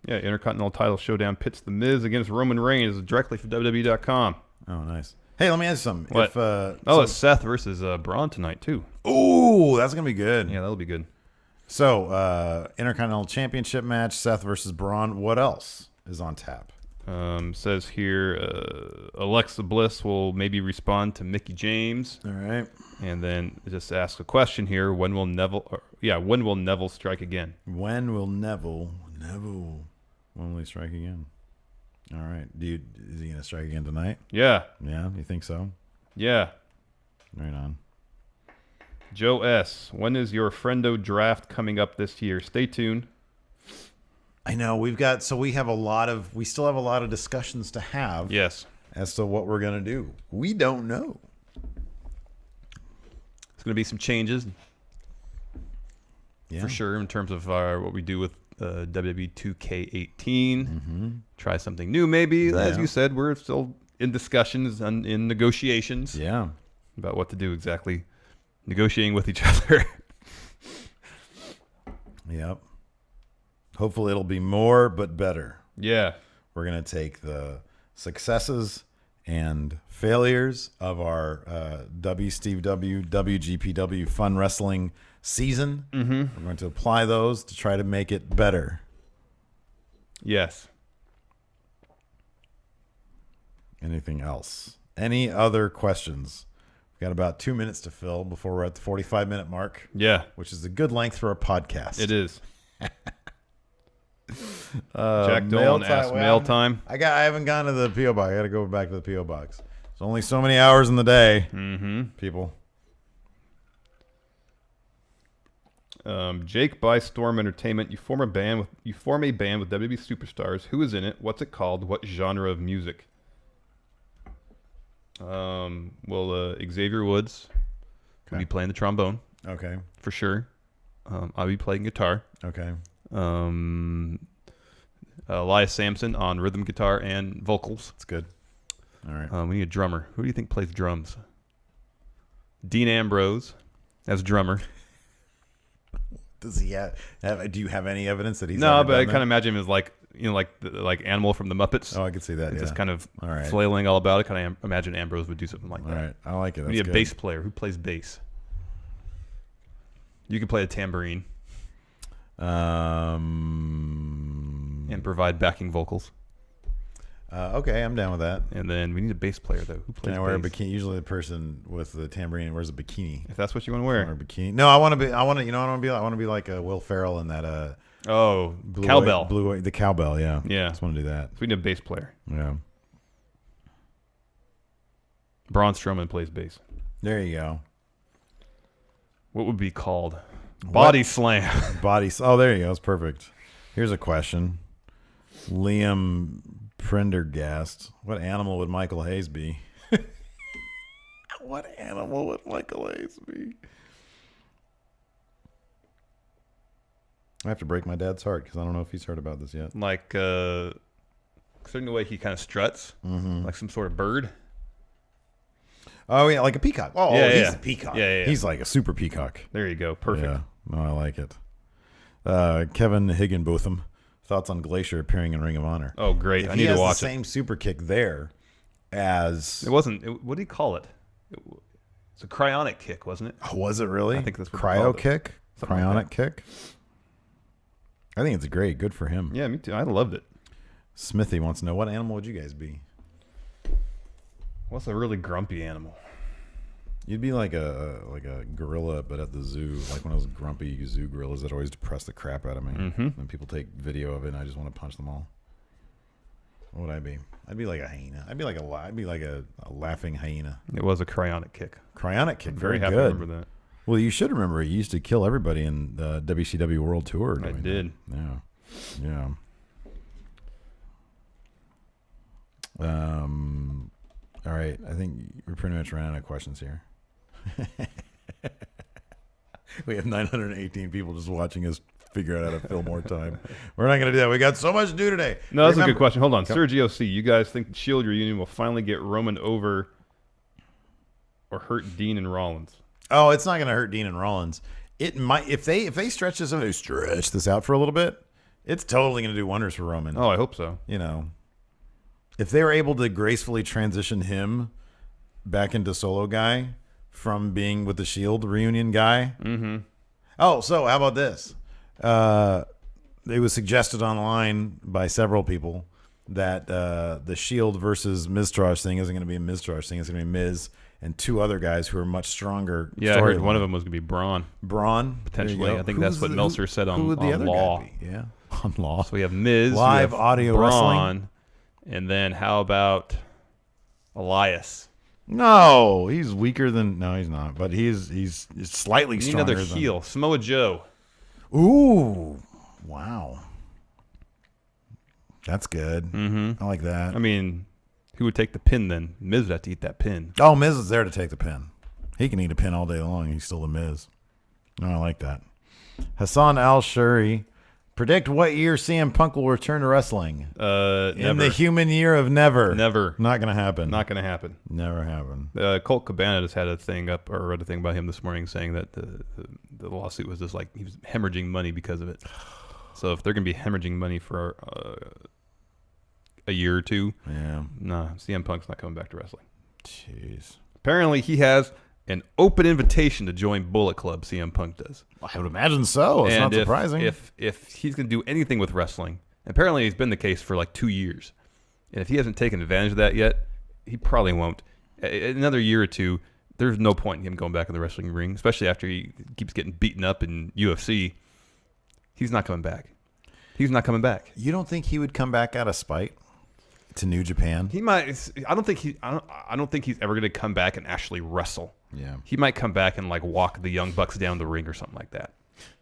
Yeah, Intercontinental title showdown pits The Miz against Roman Reigns directly for WWE.com. Oh, nice. Hey, let me ask you something. What? It's Seth versus Braun tonight, too. Ooh, that's going to be good. Yeah, that'll be good. So, Intercontinental Championship match, Seth versus Braun. What else is on tap? Says here, Alexa Bliss will maybe respond to Mickie James. All right. And then just ask a question here. When will Neville strike again? When will Neville strike again? All right. Is he going to strike again tonight? Yeah. Yeah, you think so? Yeah. Right on. Joe S., when is your Friendo draft coming up this year? Stay tuned. I know we still have a lot of discussions to have. Yes. As to what we're going to do. We don't know. There's going to be some changes. Yeah. For sure, in terms of what we do with WWE 2K18. Mm-hmm. Try something new, maybe. Yeah. As you said, we're still in discussions and in negotiations. Yeah. About what to do exactly. Negotiating with each other. Yep. Hopefully it'll be more, but better. Yeah. We're going to take the successes and failures of our WCPW, WGPW Fun Wrestling season. Mm-hmm. We're going to apply those to try to make it better. Yes. Anything else? Any other questions? We've got about 2 minutes to fill before we're at the 45-minute mark. Yeah. Which is a good length for a podcast. It is. Jack Dolan asked mail time. I haven't gone to the P.O. box. I got to go back to the P.O. box. There's only so many hours in the day, people. Jake by Storm Entertainment. You form a band with WWE superstars. Who is in it? What's it called? What genre of music? Xavier Woods will be playing the trombone. Okay. For sure. I'll be playing guitar. Okay. Elias Sampson on rhythm guitar and vocals. That's good. All right. We need a drummer. Who do you think plays drums? Dean Ambrose as drummer. Does he have? Do you have any evidence that he's? No, ever but I done kind of imagine him as like like Animal from the Muppets. Oh, I could see that. Yeah. Just kind of All right. flailing all about it. Kind of imagine Ambrose would do something like All that. right, I like it. We That's need a good. bass player. Who plays bass? You can play a tambourine and provide backing vocals. Okay, I'm down with that. And then we need a bass player though. Who plays Can I wear a bass? bikini? Usually, the person with the tambourine wears a bikini. If that's what you want to Or a wear. bikini. No, I want to be. I want to. You know, what I want to be. I want to be like a Will Ferrell in that. Oh, cowbell. The cowbell. Yeah. Yeah. Just want to do that. So we need a bass player. Yeah. Braun Strowman plays bass. There you go. What would be called? Body slam. Body. Oh, there you go. It's perfect. Here's a question. Liam Prendergast. What animal would Michael Hayes be? What animal would Michael Hayes be? I have to break my dad's heart because I don't know if he's heard about this yet. Like, considering the way he kind of struts, like some sort of bird. Oh, yeah, like a peacock. Oh, Yeah, he's yeah. a peacock. Yeah. He's like a super peacock. There you go. Perfect. Yeah. No, I like it. Kevin Higginbotham. Thoughts on Glacier appearing in Ring of Honor? Oh, great. If I he need to has watch the same super kick there as... it. It wasn't. What do you call it? It's a cryonic kick, wasn't it? Oh, was it really? I think that's what they Cryo called it. kick? Something like Cryonic kick? I think it's great. Good for him. Yeah, me too. I loved it. Smithy wants to know, what animal would you guys be? What's a really grumpy animal? You'd be like a gorilla, but at the zoo, like one of those grumpy zoo gorillas that always depress the crap out of me. Mm-hmm. And people take video of it, and I just want to punch them all. What would I be? I'd be like a hyena. I'd be like a laughing hyena. It was a cryonic kick. Cryonic kick, Very very happy good. to remember that. Well, you should remember he used to kill everybody in the WCW World Tour. I doing did. that. Yeah. All right. I think we're pretty much running out of questions here. We have 918 people just watching us figure out how to fill more time. We're not going to do that. We got so much to do today. No, that's a Remember- good question. Hold on. Sergio C., you guys think the Shield reunion will finally get Roman over or hurt Dean and Rollins? Oh, it's not going to hurt Dean and Rollins. It might if they stretch this out for a little bit. It's totally going to do wonders for Roman. Oh, I hope so. You know, if they were able to gracefully transition him back into solo guy from being with the Shield reunion guy. Mm-hmm. Oh, so how about this? It was suggested online by several people that the Shield versus Miztourage thing isn't going to be a Miztourage thing. It's going to be Miz and two other guys who are much stronger. Yeah, I heard one of them was going to be Braun. Braun, Potentially. there you go. I think that's what Meltzer said on, who would the on other Law. Guy be? Yeah, on Law. So we have Miz, Live we have audio Braun, and then how about Elias? No, he's weaker than. No, he's not. But he's slightly We need stronger. another heel. Samoa Joe. Ooh, wow, that's good. Mm-hmm. I like that. I mean, who would take the pin then? Miz would have to eat that pin. Oh, Miz is there to take the pin. He can eat a pin all day long. He's still the Miz. No, I like that. Hassan Al-Shuri. Predict what year CM Punk will return to wrestling. Never. In the human year of never. Never. Not going to happen. Not going to happen. Never happen. Colt Cabana just had a thing up, or read a thing about him this morning saying that the lawsuit was just like he was hemorrhaging money because of it. So if they're going to be hemorrhaging money for a year or two, Yeah. nah, CM Punk's not coming back to wrestling. Jeez. Apparently he has an open invitation to join Bullet Club, CM Punk does. I would imagine so. It's not surprising. If he's going to do anything with wrestling, apparently it's been the case for like 2 years. And if he hasn't taken advantage of that yet, he probably won't. Another year or two, there's no point in him going back in the wrestling ring, especially after he keeps getting beaten up in UFC. He's not coming back. He's not coming back. You don't think he would come back out of spite to New Japan? He might. I don't think he's ever going to come back and actually wrestle. Yeah. He might come back and like walk the Young Bucks down the ring or something like that.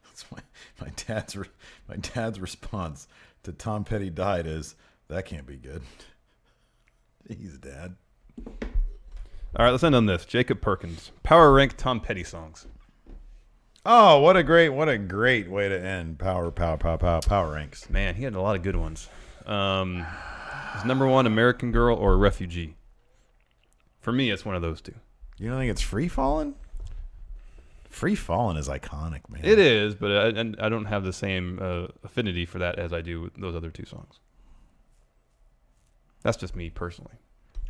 That's why my dad's response to Tom Petty died is, that can't be good. He's dad. All right, let's end on this. Jacob Perkins. Power rank Tom Petty songs. Oh, what a great way to end power ranks. Man, he had a lot of good ones. Is number one American Girl or Refugee? For me, it's one of those two. You don't think it's Free Fallin'? Free Fallin' is iconic, man. It is, but I don't have the same affinity for that as I do with those other two songs. That's just me personally.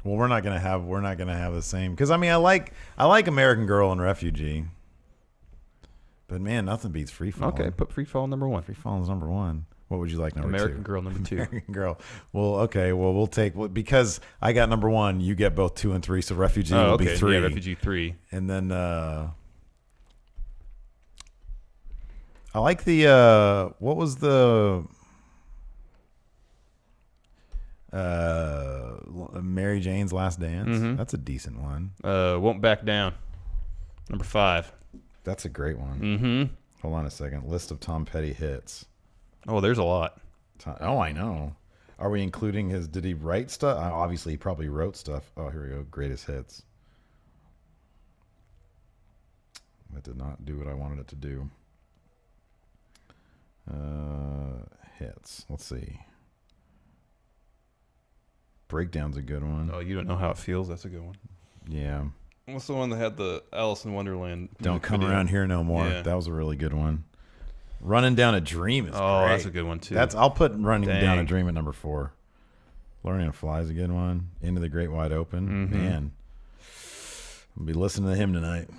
Well, we're not gonna have the same, because I mean I like American Girl and Refugee, but man, nothing beats Free Fallin'. Okay, put Free Fall number 1. Free Fallin's number 1. What would you like number 2? American Girl number 2. American Girl. Well, okay. Well, we'll take because I got number 1. You get both 2 and 3. So Refugee will be 3. Yeah, Refugee 3. And then I like the what was the Mary Jane's Last Dance? Mm-hmm. That's a decent one. Won't Back Down, number 5. That's a great one. Mm-hmm. Hold on a second. List of Tom Petty hits. Oh, there's a lot. Oh, I know. Are we including his? Did he write stuff? Obviously, he probably wrote stuff. Oh, here we go. Greatest hits. That did not do what I wanted it to do. Hits. Let's see. Breakdown's a good one. Oh, You Don't Know How It Feels. That's a good one. Yeah. What's the one that had the Alice in Wonderland? Don't Come Around Here No More. Yeah. That was a really good one. Running Down a Dream is great. That's a good one too. I'll put Running Dang. Down a Dream at number 4. Learning to Fly is a good one. Into the Great Wide Open. Mm-hmm. Man. I'll be listening to him tonight.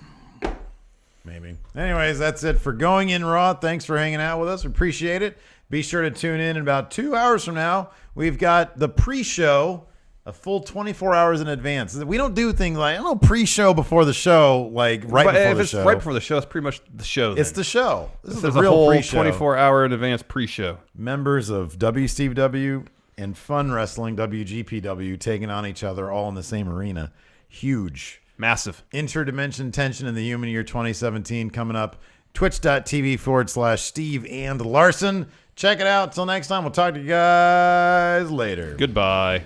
Maybe. Anyways, that's it for Going In Raw. Thanks for hanging out with us. We appreciate it. Be sure to tune in about 2 hours from now. We've got the pre-show, a full 24 hours in advance. We don't do things like, I don't know, pre-show before the show, like right but before if the it's show. right before the show, it's pretty much the show. It's the show. This is There's the a real whole pre-show. 24-hour in advance pre-show. Members of WCPW and Fun Wrestling, WGPW, taking on each other all in the same arena. Huge. Massive. Interdimension tension in the human year 2017 coming up. Twitch.tv/Steve and Larson. Check it out. Until next time, we'll talk to you guys later. Goodbye.